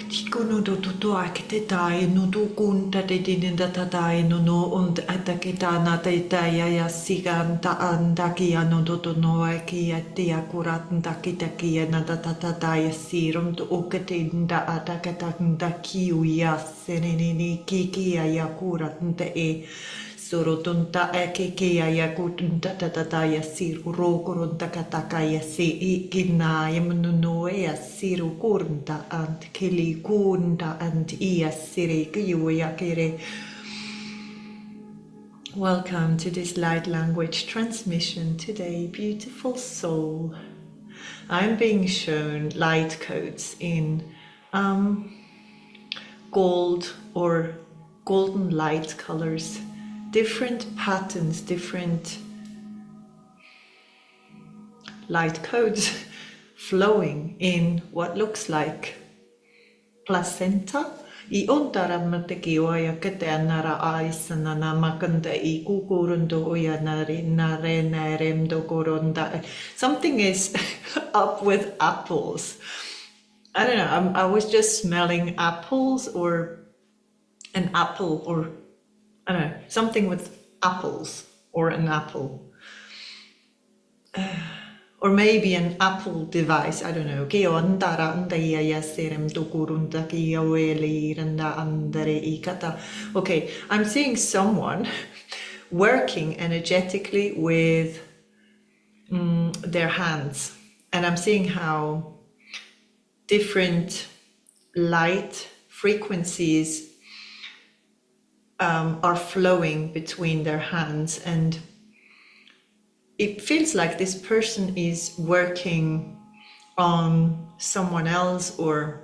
Tikono do tuto akite tai no tu kunta de dinda tatai no no und atakita na te tai ya siganta andaki ano do to no aki ati akurat ndaki taki na tatai sirum to ukatinda atakata ndaki uya senini kiki ya kurat nte e sorotunta ekiki ya kutunta tatai sir rokurunta kataka ya si ikina yamnuno ya siru kurunta ant kili kunda and iya siri kiyuya kire. Welcome to this light language transmission today, beautiful soul. I'm being shown light codes in gold or golden light colors, different patterns, different light codes flowing in what looks like placenta. I ontarammateki oja keteanara aisana namakanta I kukurundo oja nare naremdo koronda. Something is up with apples. I don't know, I was just smelling apples or an apple or I don't know, something with apples or an apple. Or maybe an Apple device, I don't know. Okay, I'm seeing someone working energetically with their hands. And I'm seeing how different light frequencies are flowing between their hands, and it feels like this person is working on someone else or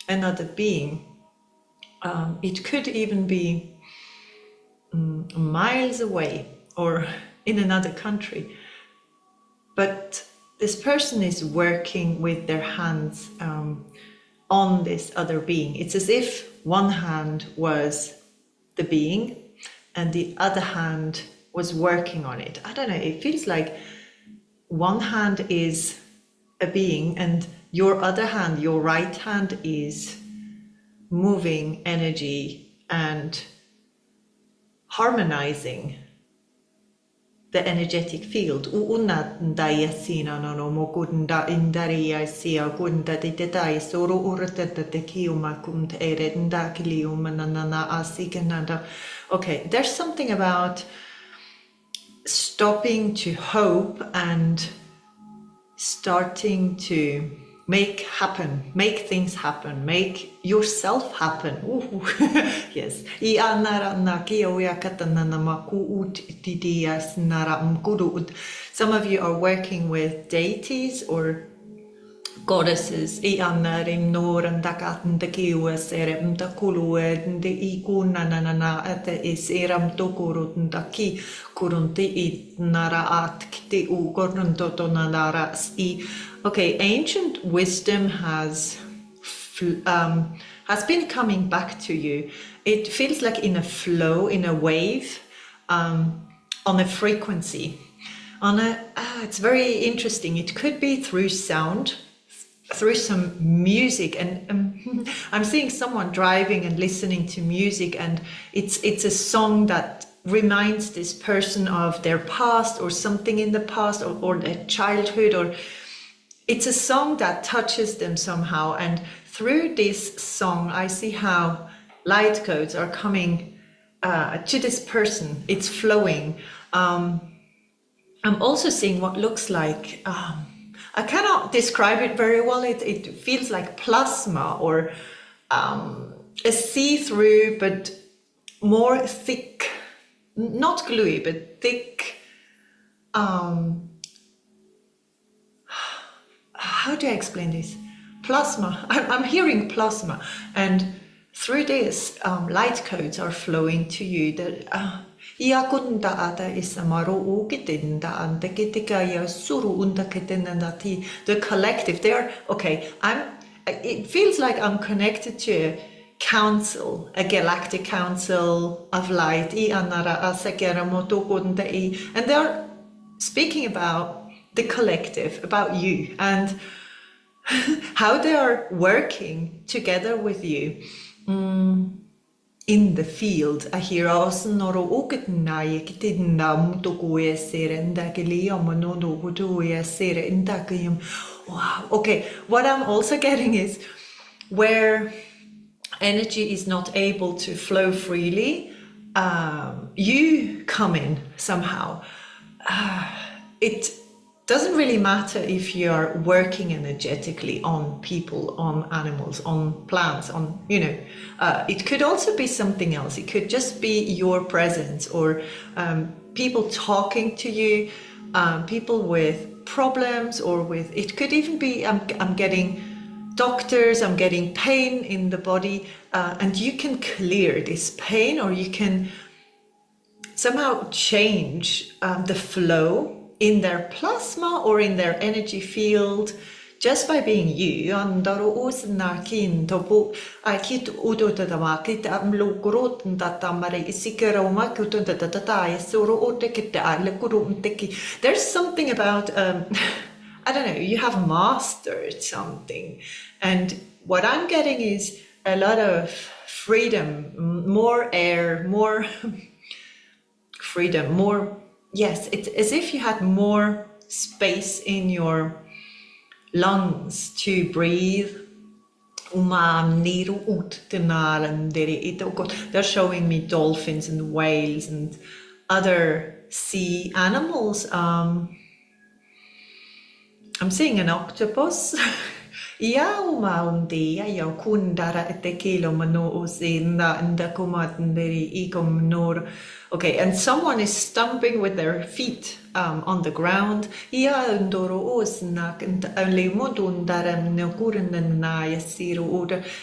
another being. It could even be miles away or in another country. But this person is working with their hands on this other being. It's as if one hand was the being and the other hand was working on it. I don't know, it feels like one hand is a being and your other hand, your right hand, is moving energy and harmonizing the energetic field. Okay, there's something about stopping to hope and starting to make things happen, make yourself happen. Ooh. Yes. Some of you are working with deities or goddesses. Okay, ancient wisdom has been coming back to you. It feels like in a flow, in a wave, on a frequency. It's very interesting. It could be through sound, through some music, and I'm seeing someone driving and listening to music, and it's a song that reminds this person of their past or something in the past or their childhood, or it's a song that touches them somehow. And through this song I see how light codes are coming to this person. It's flowing. I'm also seeing what looks like, I cannot describe it very well. It feels like plasma or a see-through, but more thick, not gluey, but thick. How do I explain this? Plasma. I'm hearing plasma, and through this, light codes are flowing to you. That the collective. They are okay. It feels like I'm connected to a council, a galactic council of light, and they're speaking about the collective, about you, and how they are working together with you in the field. I hear also wow. Okay, what I'm also getting is where energy is not able to flow freely, you come in somehow. It doesn't really matter if you're working energetically on people, on animals, on plants, on, it could also be something else. It could just be your presence, or people talking to you, people with problems, or with, it could even be, I'm getting doctors, I'm getting pain in the body, and you can clear this pain, or you can somehow change the flow in their plasma or in their energy field just by being you. There's something about I don't know, you have mastered something. And what I'm getting is a lot of freedom, more air, more freedom, more, yes, it's as if you had more space in your lungs to breathe. They're showing me dolphins and whales and other sea animals. I'm seeing an octopus. Okay, and someone is stomping with their feet on the ground.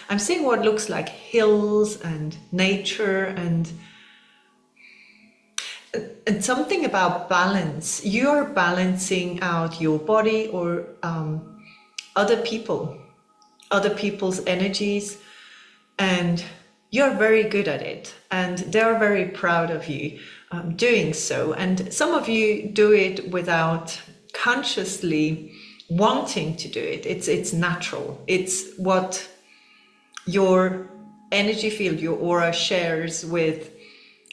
I'm seeing what looks like hills and nature and something about balance. You're balancing out your body or other people's energies, and you're very good at it, and they're very proud of you doing so. And some of you do it without consciously wanting to do it. It's natural. It's what your energy field, your aura, shares with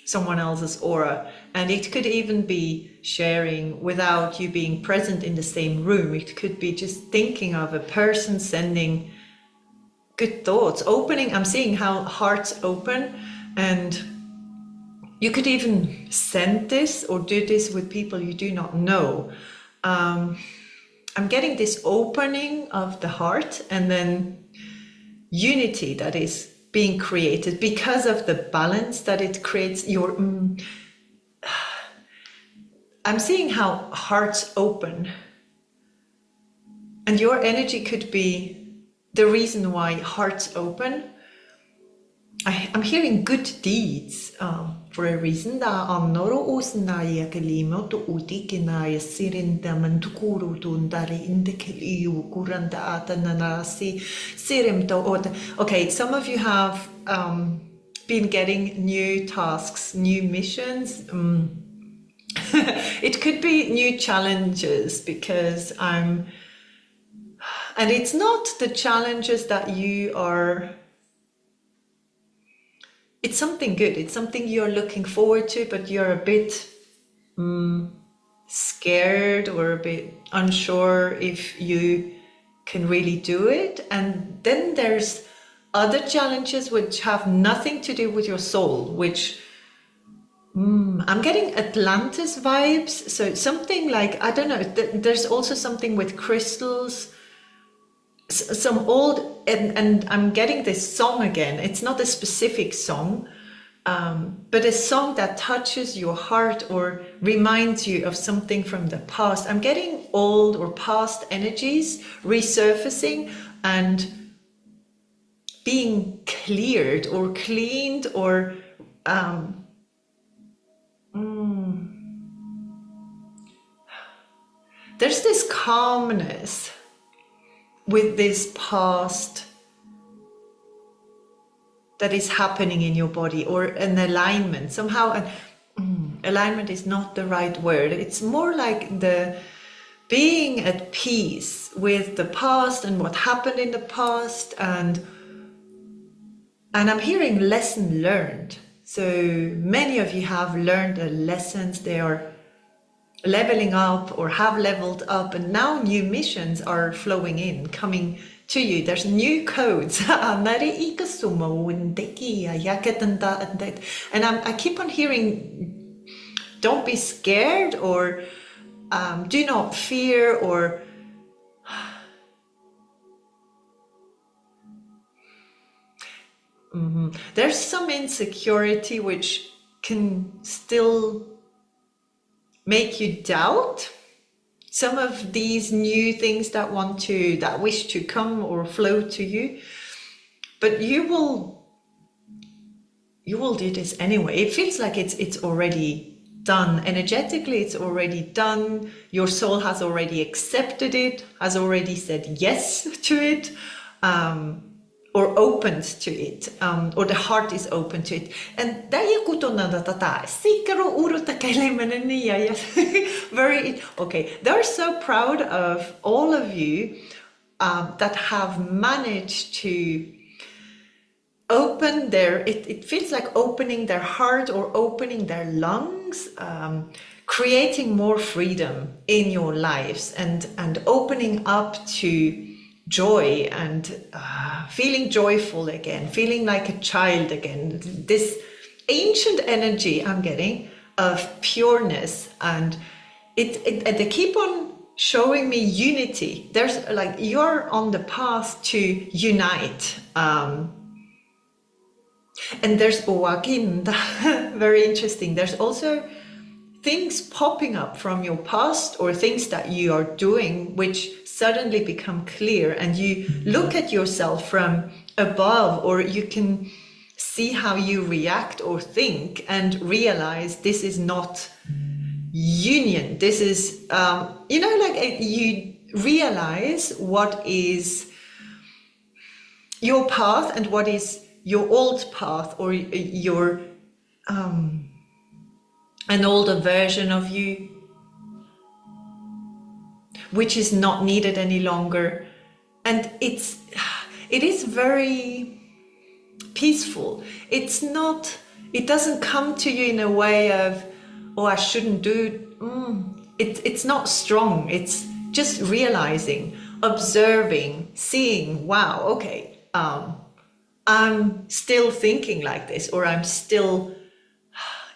someone else's aura. And it could even be sharing without you being present in the same room. It could be just thinking of a person sending good thoughts, opening. I'm seeing how hearts open, and you could even send this or do this with people you do not know. I'm getting this opening of the heart, and then unity that is being created because of the balance that it creates. I'm seeing how hearts open, and your energy could be the reason why hearts open. I'm hearing good deeds for a reason. Okay, some of you have been getting new tasks, new missions. It could be new challenges, because and it's not the challenges that you are, it's something good, it's something you're looking forward to, but you're a bit scared or a bit unsure if you can really do it. And then there's other challenges which have nothing to do with your soul, which I'm getting Atlantis vibes. So something like, I don't know, there's also something with crystals, some old, and I'm getting this song again. It's not a specific song, but a song that touches your heart or reminds you of something from the past. I'm getting old or past energies resurfacing and being cleared or cleaned, or there's this calmness with this past that is happening in your body, or an alignment somehow. Alignment is not the right word. It's more like the being at peace with the past and what happened in the past, and I'm hearing lesson learned. So many of you have learned the lessons. They are leveling up or have leveled up, and now new missions are flowing in, coming to you. There's new codes. And I keep on hearing, don't be scared, or do not fear, or there's some insecurity which can still make you doubt some of these new things that wish to come or flow to you. But you will do this anyway. It feels like it's already done. Energetically, it's already done. Your soul has already accepted it, has already said yes to it, or opened to it, or the heart is open to it. And very okay. They're so proud of all of you that have managed to open it feels like opening their heart or opening their lungs, creating more freedom in your lives, and opening up to joy, and feeling joyful again, feeling like a child again. This ancient energy I'm getting of pureness, and they keep on showing me unity. There's like, you're on the path to unite. And there's Owaginda, very interesting. There's also things popping up from your past, or things that you are doing which suddenly become clear, and you look at yourself from above, or you can see how you react or think and realize this is not union. This is, you realize what is your path and what is your old path, or your an older version of you, which is not needed any longer. And it is very peaceful. It doesn't come to you in a way of, oh, I shouldn't do it. It's not strong. It's just realizing, observing, seeing, wow, okay, I'm still thinking like this, or I'm still,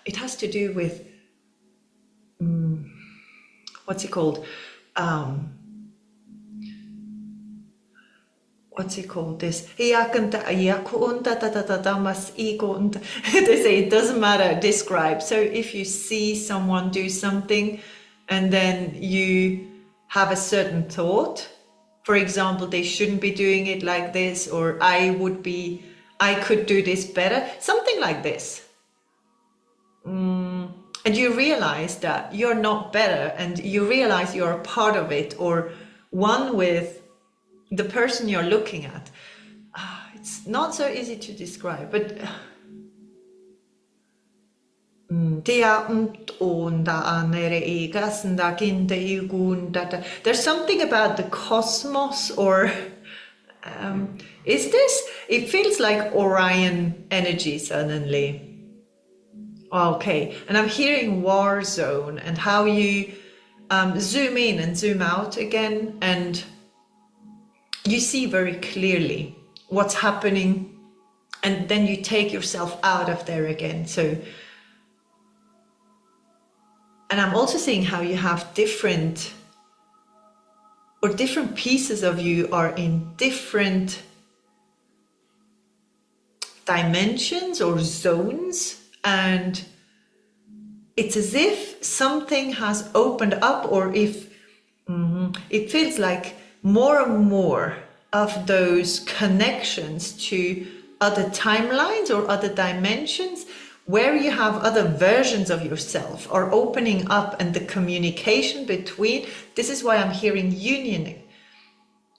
it has to do with, what's it called? What's it called? This. They say it doesn't matter, describe. So if you see someone do something and then you have a certain thought, for example, they shouldn't be doing it like this, or I could do this better, something like this. And you realize that you're not better, and you realize you're a part of it, or one with the person you're looking at. It's not so easy to describe, but there's something about the cosmos, or it feels like Orion energy suddenly. Okay, and I'm hearing war zone, and how you zoom in and zoom out again, and you see very clearly what's happening, and then you take yourself out of there again. So, and I'm also seeing how you have different pieces of you are in different dimensions or zones, and it's as if something has opened up, or if it feels like more and more of those connections to other timelines or other dimensions, where you have other versions of yourself are opening up, and the communication between, this is why I'm hearing union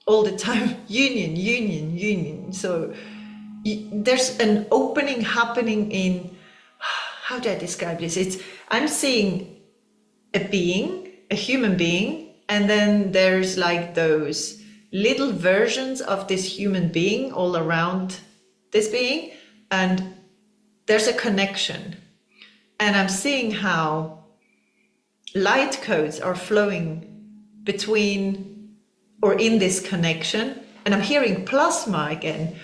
all the time, union. So there's an opening happening in, how do I describe this? I'm seeing a human being, and then there's like those little versions of this human being all around this being, and there's a connection. And I'm seeing how light codes are flowing between or in this connection. And I'm hearing plasma again.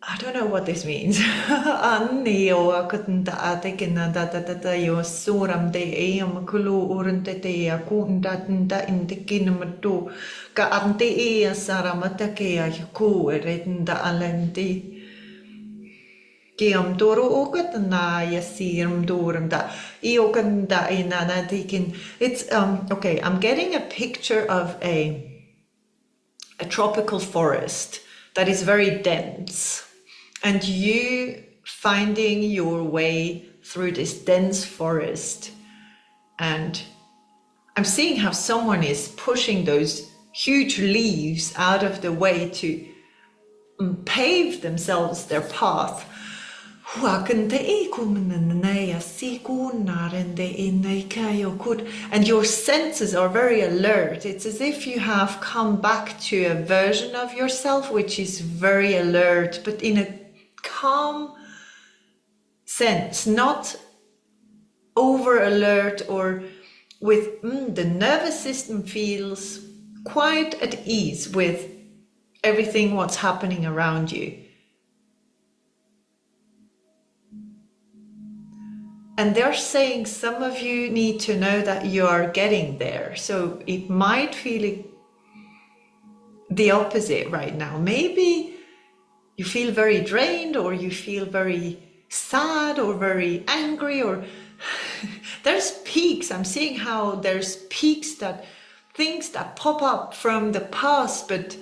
I don't know what this means. Anni o akutnta atekina da yo suram de eam kulu urunte te akunda nda indikina matu ka ante e saramata ke ayaku erednda alendi. Kiam doro okatna yasiram doram da iokanda inana taken. It's okay, I'm getting a picture of a tropical forest that is very dense, and you finding your way through this dense forest. And I'm seeing how someone is pushing those huge leaves out of the way to pave themselves their path. And your senses are very alert. It's as if you have come back to a version of yourself which is very alert, but in a calm sense, not over alert, or with the nervous system feels quite at ease with everything what's happening around you. And they're saying some of you need to know that you are getting there. So it might feel the opposite right now. Maybe you feel very drained, or you feel very sad or very angry, or there's peaks. I'm seeing how there's peaks, that things that pop up from the past, but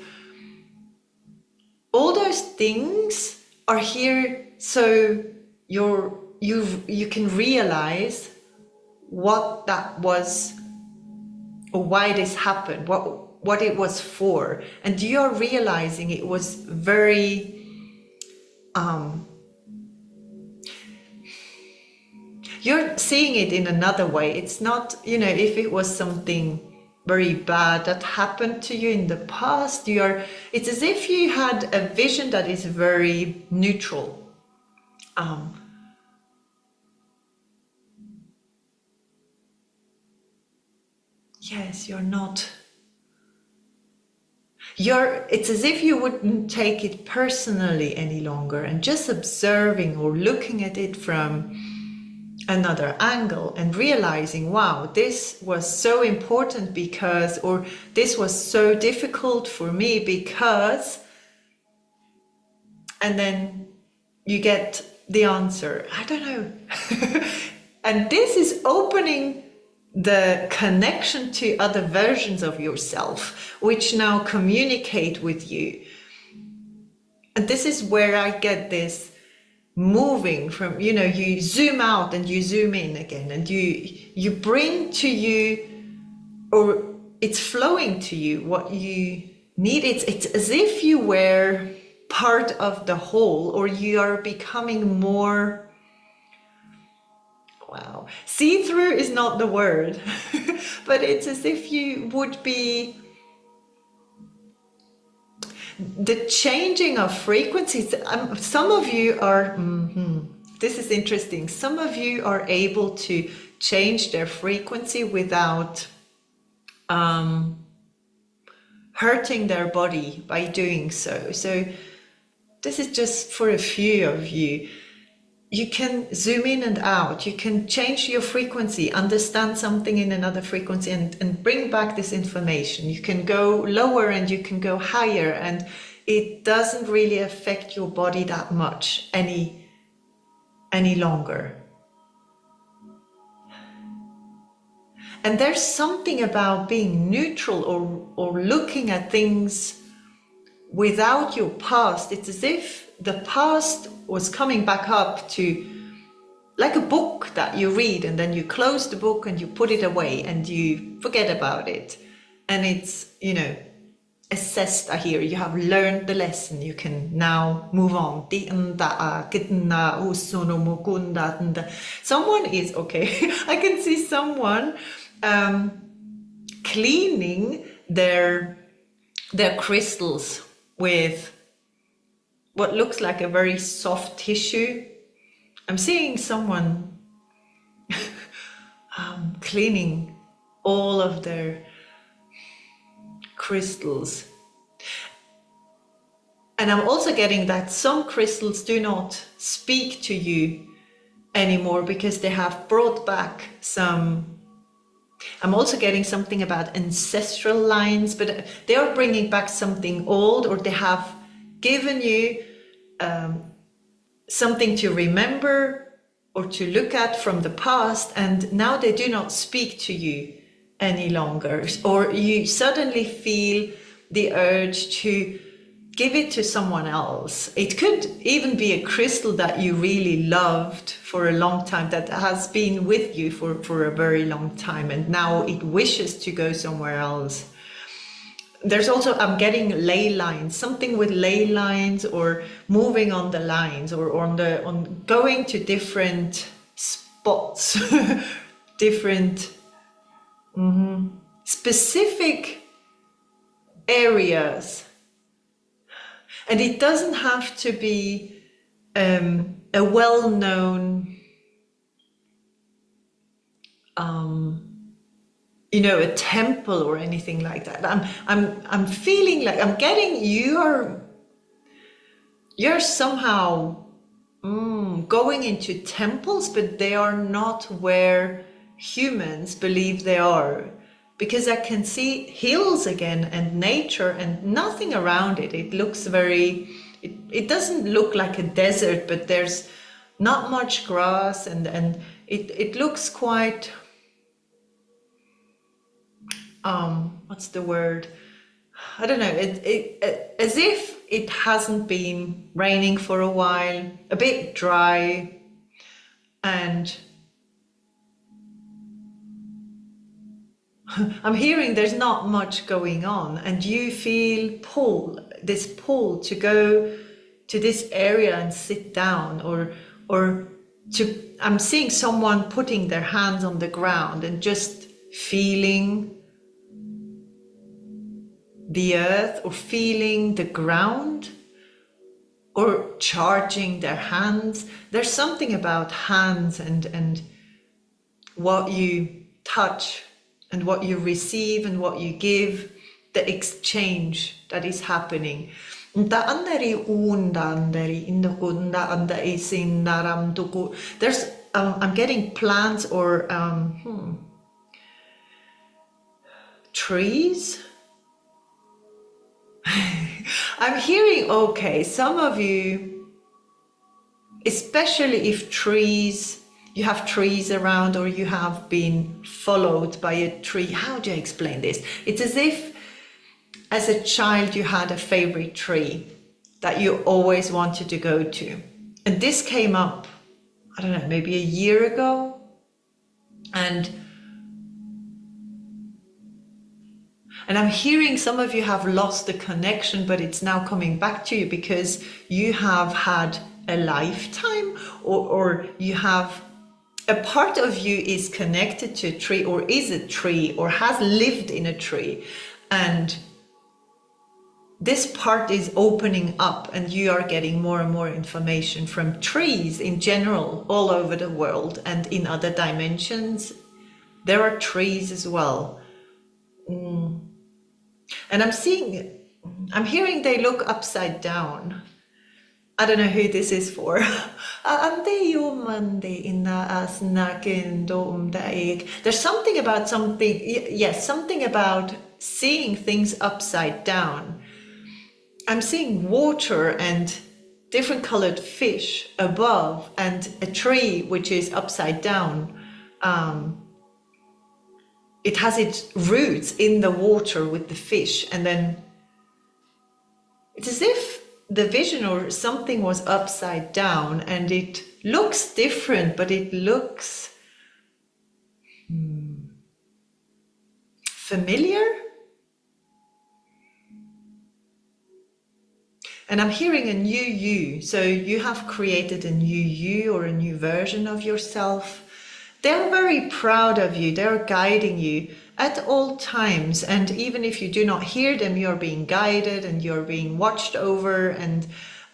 all those things are here so you can realize what that was, or why this happened, what it was for. And you're realizing it was very you're seeing it in another way. It's not, if it was something very bad that happened to you in the past, it's as if you had a vision that is very neutral. Yes, it's as if you wouldn't take it personally any longer, and just observing or looking at it from another angle and realizing, wow, this was so important because, or this was so difficult for me because, and then you get the answer, I don't know. And this is opening the connection to other versions of yourself, which now communicate with you. And this is where I get this moving from, you zoom out and you zoom in again, and you bring to you, or it's flowing to you what you need. It's as if you were part of the whole, or you are becoming more, wow, see-through is not the word, but it's as if you would be the changing of frequencies. Some of you are, this is interesting, some of you are able to change their frequency without hurting their body by doing so. So this is just for a few of you. You can zoom in and out, you can change your frequency, understand something in another frequency, and bring back this information. You can go lower and you can go higher, and it doesn't really affect your body that much any longer. And there's something about being neutral, or looking at things without your past. It's as if the past was coming back up to, like a book that you read and then you close the book and you put it away and you forget about it. And it's, assessed here. You have learned the lesson. You can now move on. Someone is, okay, I can see someone cleaning their crystals with what looks like a very soft tissue. I'm seeing someone cleaning all of their crystals. And I'm also getting that some crystals do not speak to you anymore because they have brought back some. I'm also getting something about ancestral lines, but they are bringing back something old, or they have given you something to remember or to look at from the past, and now they do not speak to you any longer, or you suddenly feel the urge to give it to someone else. It could even be a crystal that you really loved for a long time, that has been with you for a very long time, and now it wishes to go somewhere else. There's also, I'm getting ley lines, something with ley lines, or moving on the lines, or on going to different spots, different specific areas. And it doesn't have to be a well-known, a temple or anything like that. I'm feeling like I'm getting you're somehow going into temples, but they are not where humans believe they are, because I can see hills again and nature and nothing around it. It looks very, it doesn't look like a desert, but there's not much grass, and it looks quite, what's the word? I don't know, as if it hasn't been raining for a while, a bit dry, and I'm hearing there's not much going on, and you feel this pull to go to this area and sit down, or I'm seeing someone putting their hands on the ground and just feeling the earth, or feeling the ground, or charging their hands. There's something about hands and what you touch and what you receive and what you give, the exchange that is happening. There's I'm getting plants or trees. I'm hearing, okay, some of you, especially if you have trees around, or you have been followed by a tree. How do I explain this? It's as if as a child you had a favorite tree that you always wanted to go to. And this came up, I don't know, maybe a year ago. And I'm hearing some of you have lost the connection, but it's now coming back to you because you have had a lifetime, or you have a part of you is connected to a tree, or is a tree, or has lived in a tree. And this part is opening up, and you are getting more and more information from trees in general, all over the world, and in other dimensions. There are trees as well. And I'm hearing they look upside down. I don't know who this is for. There's something about something about seeing things upside down. I'm seeing water and different colored fish above, and a tree which is upside down. It has its roots in the water with the fish, and then it's as if the vision or something was upside down, and it looks different, but it looks familiar. And I'm hearing a new you. So you have created a new you or a new version of yourself. They're very proud of you. They're guiding you at all times. And even if you do not hear them, you're being guided and you're being watched over. And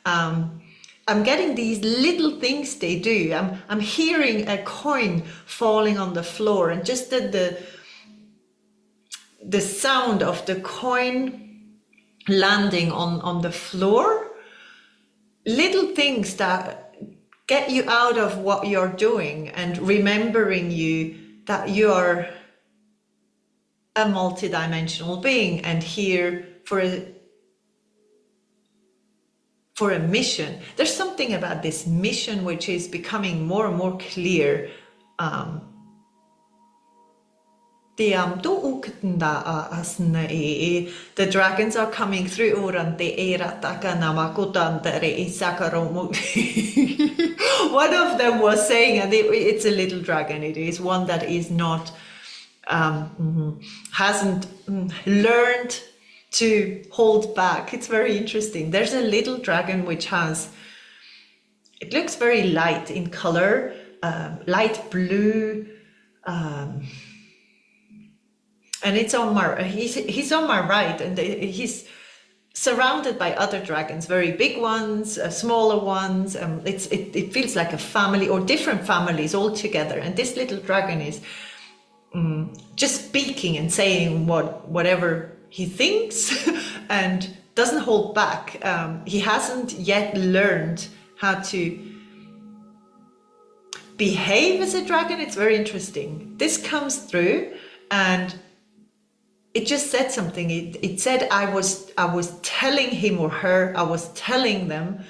I'm getting these little things they do. I'm hearing a coin falling on the floor, and just the sound of the coin landing on the floor. Little things that get you out of what you're doing and remembering you that you are a multidimensional being and here for a mission. There's something about this mission which is becoming more and more clear. The dragons are coming through. One of them was saying, and it's a little dragon, it is one that is not, hasn't learned to hold back. It's very interesting. There's a little dragon which has, it looks very light in color, light blue, and it's on my, he's on my right, and he's surrounded by other dragons, very big ones, smaller ones. It feels like a family or different families all together. And this little dragon is just speaking and saying whatever he thinks and doesn't hold back. He hasn't yet learned how to behave as a dragon. It's very interesting. This comes through, and it just said something. It said I was telling him or her, I was telling them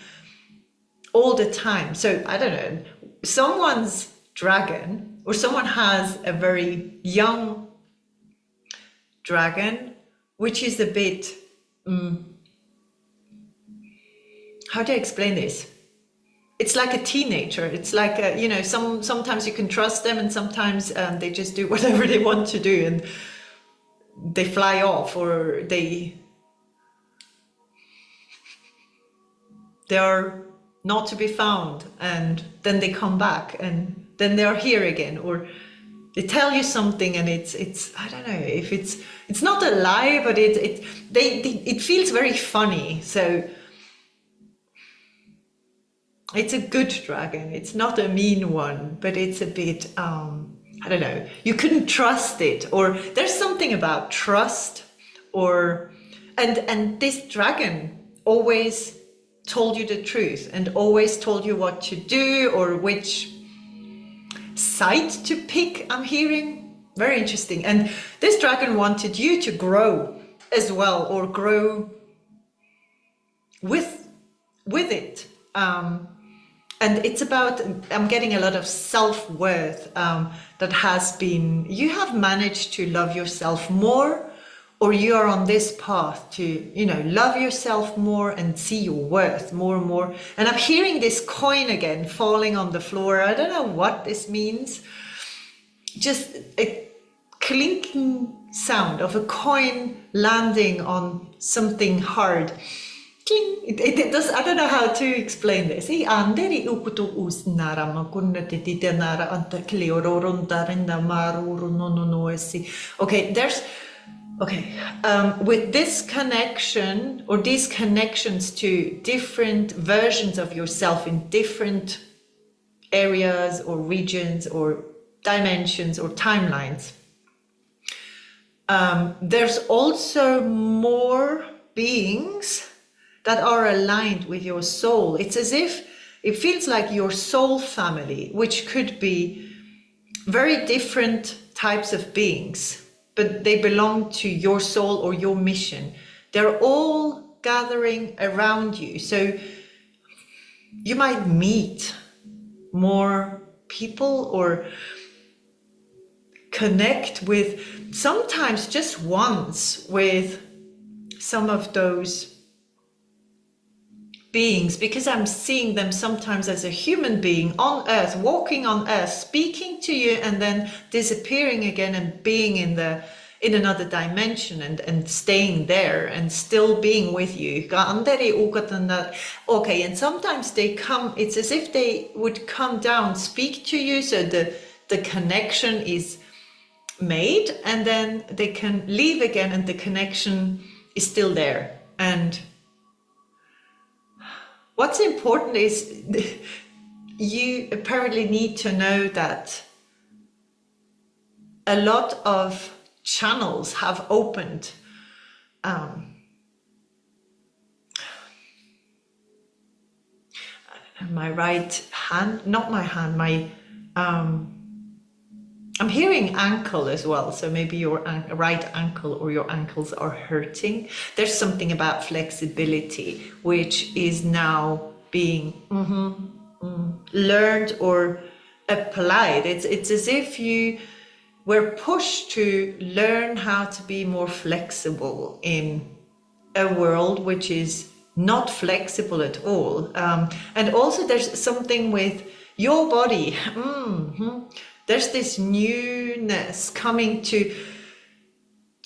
all the time. So I don't know, someone's dragon, or someone has a very young dragon, which is a bit, how do I explain this? It's like a teenager. It's like a, you know, sometimes you can trust them, and sometimes they just do whatever they want to do, and they fly off, or they are not to be found, and then they come back, and then they are here again, or they tell you something, and it's I don't know if it's not a lie, but it feels very funny. So it's a good dragon. It's not a mean one, but it's a bit I don't know, you couldn't trust it, or there's something about trust, or and this dragon always told you the truth and always told you what to do or which side to pick. I'm hearing very interesting. And this dragon wanted you to grow as well, or grow with it. And it's about, I'm getting a lot of self-worth that has been, you have managed to love yourself more, or you are on this path to, you know, love yourself more and see your worth more and more. And I'm hearing this coin again falling on the floor. I don't know what this means. Just a clinking sound of a coin landing on something hard. It does. I don't know how to explain this. With this connection, or these connections to different versions of yourself in different areas or regions or dimensions or timelines, there's also more beings that are aligned with your soul. It's as if it feels like your soul family, which could be very different types of beings, but they belong to your soul or your mission. They're all gathering around you. So you might meet more people or connect with, sometimes just once, with some of those beings, because I'm seeing them sometimes as a human being on earth, walking on earth, speaking to you, and then disappearing again and being in in another dimension and staying there and still being with you. Okay, and sometimes they come, it's as if they would come down, speak to you, so the connection is made, and then they can leave again and the connection is still there. And what's important is you apparently need to know that a lot of channels have opened. My right hand, not my hand, my I'm hearing ankle as well, so maybe your right ankle or your ankles are hurting. There's something about flexibility which is now being learned or applied. It's as if you were pushed to learn how to be more flexible in a world which is not flexible at all. And also there's something with your body. There's this newness coming to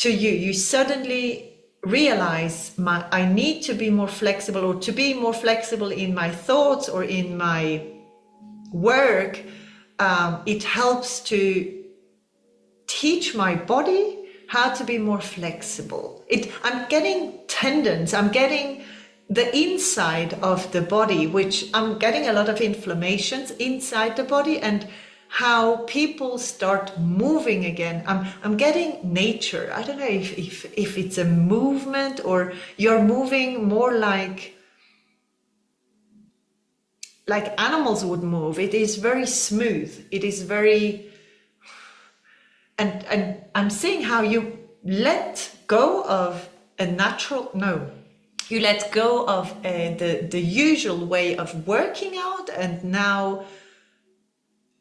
you. You suddenly realize I need to be more flexible, or to be more flexible in my thoughts or in my work. It helps to teach my body how to be more flexible. I'm getting tendons, I'm getting the inside of the body, which I'm getting a lot of inflammations inside the body, and how people start moving again. I'm getting nature. I don't know if it's a movement or you're moving more like animals would move. It is very smooth. It is very, and I'm seeing how you let go of a natural, you let go of the usual way of working out, and now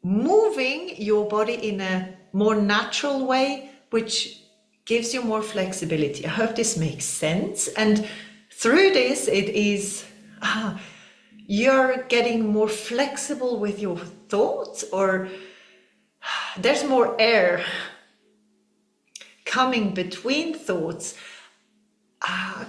moving your body in a more natural way, which gives you more flexibility. I hope this makes sense. And through this, it is, you're getting more flexible with your thoughts, or there's more air coming between thoughts.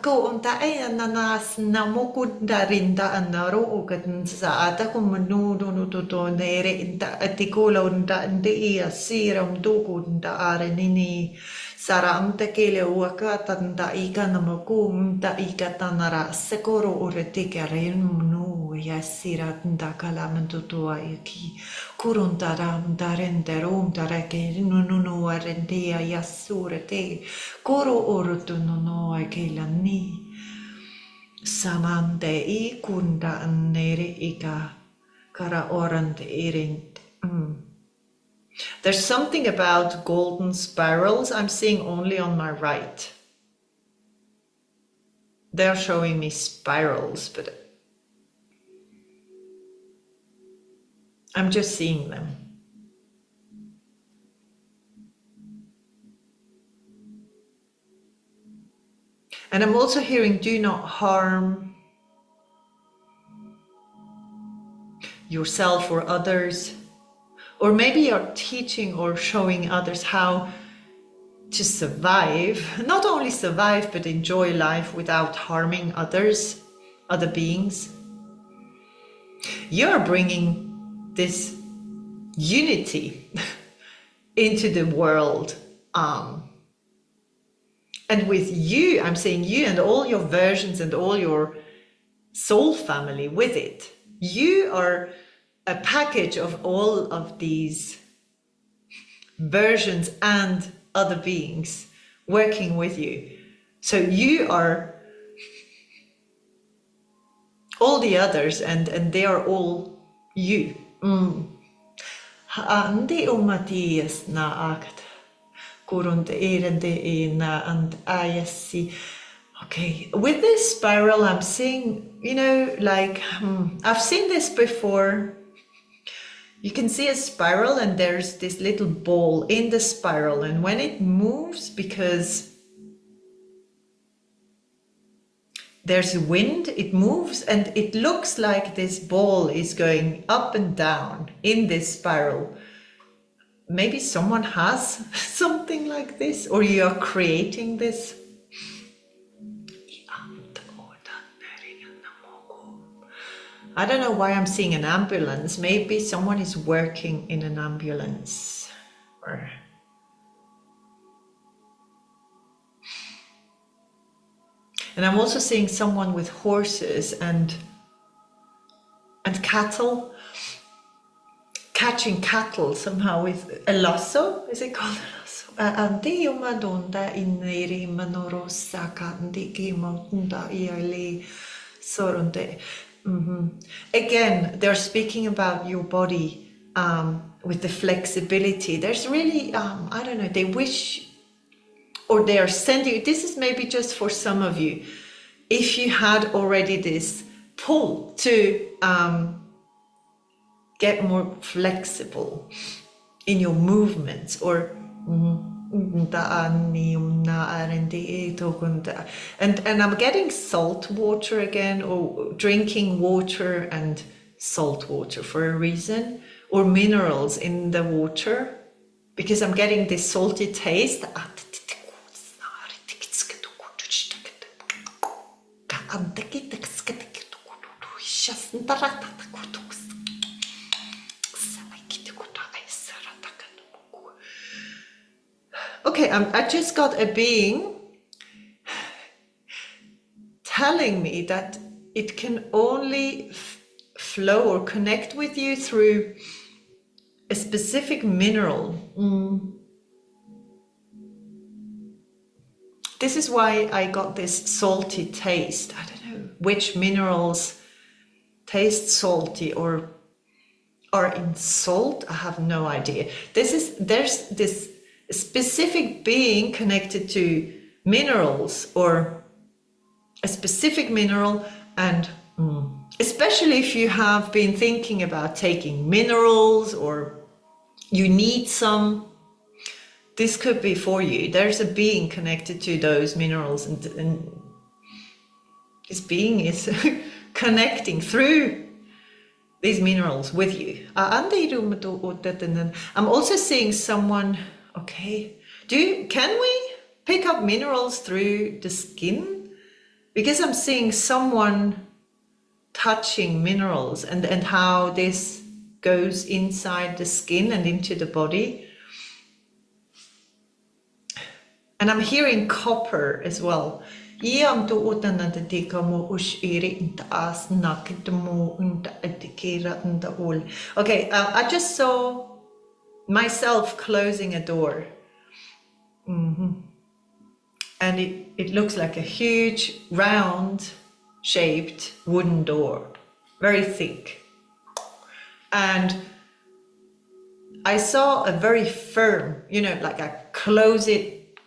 Ko unta ay ananas na mukunda rinda anaro ugat sa ata kumanu no to nere inta atikola unda inde ia siram dukunda arenini saram tekele wakata nda ika namaku nda ika tanara sekoro uretika renmu ya sira nda kalamantu to ayaki kurunta ram darende rom darake no arendia yasurete koro orutu no akela ni samande ikunda nere ika kara orante irint. There's something about golden spirals I'm seeing only on my right. They're showing me spirals, but I'm just seeing them. And I'm also hearing do not harm yourself or others. Or maybe you're teaching or showing others how to survive, not only survive, but enjoy life without harming others, other beings. You're bringing this unity into the world. And with you, I'm saying you and all your versions and all your soul family with it. You are a package of all of these versions and other beings working with you. So you are all the others, and they are all you. Andi umatias na akt kurunte erende na and ayasi. Okay, with this spiral, I'm seeing, like I've seen this before. You can see a spiral, and there's this little ball in the spiral, and when it moves, because there's wind, it moves, and it looks like this ball is going up and down in this spiral, maybe someone has something like this, or you are creating this. I don't know why I'm seeing an ambulance. Maybe someone is working in an ambulance. And I'm also seeing someone with horses and cattle, catching cattle somehow with a lasso. Is it called a lasso? Again, they're speaking about your body with the flexibility. There's really, I don't know, they wish, or they are sending, this is maybe just for some of you, if you had already this pull to get more flexible in your movements, or and I'm getting salt water again, or drinking water and salt water for a reason, or minerals in the water, because I'm getting this salty taste. Okay, I just got a being telling me that it can only flow or connect with you through a specific mineral. This is why I got this salty taste. I don't know which minerals taste salty or are in salt. I have no idea. There's this specific being connected to minerals, or a specific mineral, and especially if you have been thinking about taking minerals or you need some, this could be for you. There's a being connected to those minerals, and this being is connecting through these minerals with you. I'm also seeing someone. Okay, can we pick up minerals through the skin? Because I'm seeing someone touching minerals, and how this goes inside the skin and into the body. And I'm hearing copper as well. Okay, I just saw myself closing a door. And it looks like a huge, round shaped wooden door, very thick. And I saw a very firm, like I close it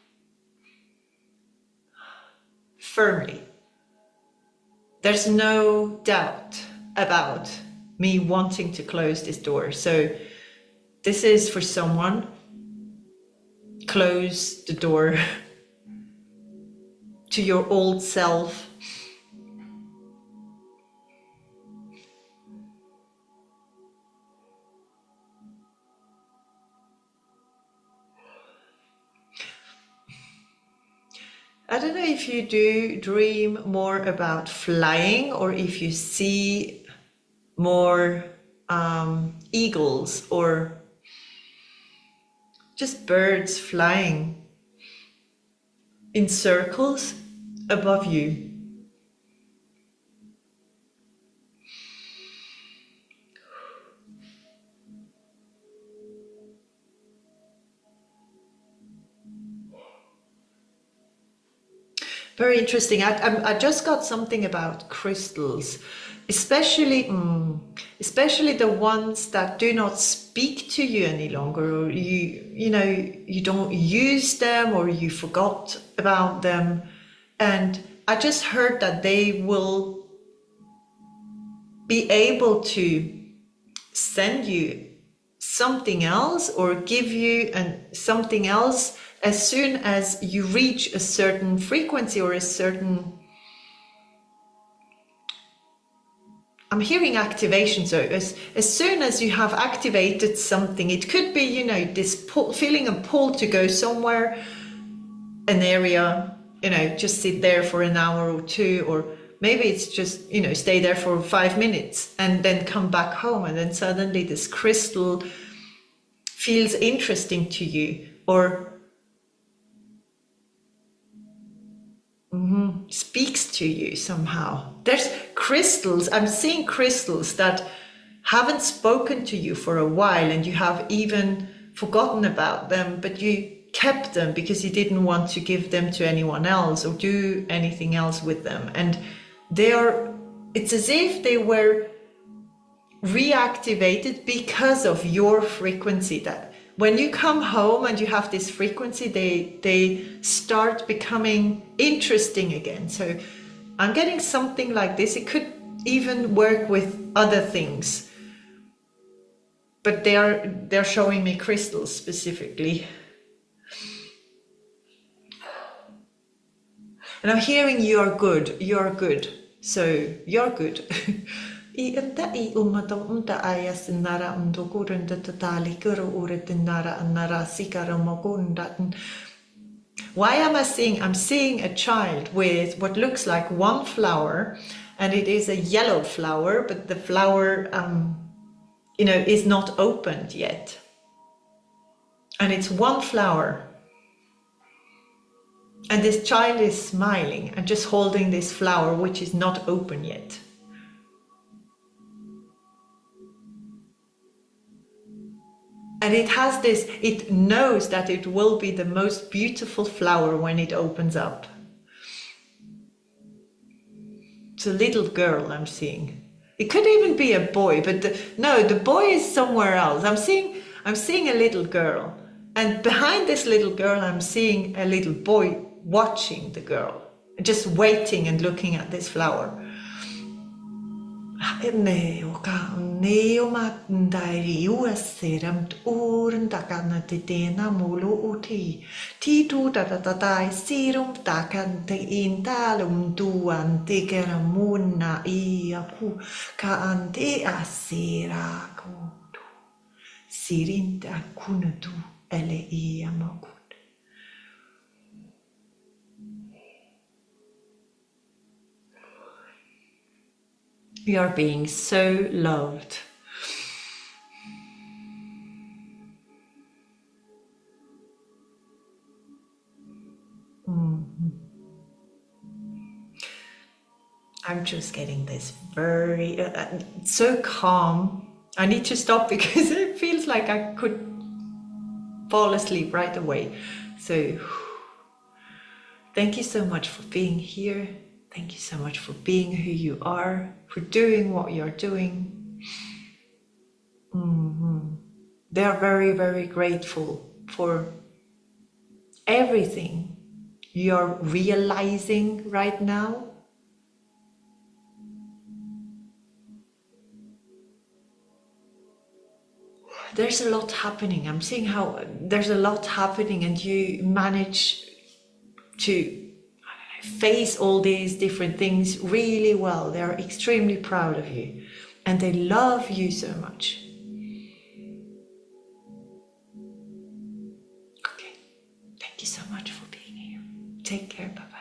firmly. There's no doubt about me wanting to close this door. So this is for someone. Close the door to your old self. I don't know if you do dream more about flying, or if you see more eagles or just birds flying in circles above you. Very interesting. I just got something about crystals, especially the ones that do not speak to you any longer, or you don't use them, or you forgot about them. And I just heard that they will be able to send you something else, or give you something else as soon as you reach a certain frequency, or a certain I'm hearing activation. So as soon as you have activated something, it could be, you know, this pull, feeling a pull to go somewhere, an area, you know, just sit there for an hour or two, or maybe it's just, you know, stay there for 5 minutes and then come back home, and then suddenly this crystal feels interesting to you, or speaks to you somehow. There's crystals, I'm seeing crystals that haven't spoken to you for a while, and you have even forgotten about them, but you kept them because you didn't want to give them to anyone else or do anything else with them. And it's as if they were reactivated because of your frequency, that when you come home and you have this frequency, they start becoming interesting again. So I'm getting something like this. It could even work with other things, but they're showing me crystals specifically. And I'm hearing you're good, you're good. So you're good. Why am I seeing? I'm seeing a child with what looks like one flower, and it is a yellow flower, but the flower, you know, is not opened yet. And it's one flower. And this child is smiling and just holding this flower, which is not open yet. And it has this, it knows that it will be the most beautiful flower when it opens up. It's a little girl I'm seeing. It could even be a boy, but no, the boy is somewhere else. I'm seeing a little girl. And behind this little girl, I'm seeing a little boy watching the girl, just waiting and looking at this flower. You are being so loved. I'm just getting this very, so calm. I need to stop because it feels like I could fall asleep right away. So thank you so much for being here. Thank you so much for being who you are, for doing what you're doing. They are very, very grateful for everything you're realizing right now. There's a lot happening. I'm seeing how there's a lot happening, and you manage to face all these different things really well. They're extremely proud of you, and they love you so much. Okay, thank you so much for being here. Take care. Bye.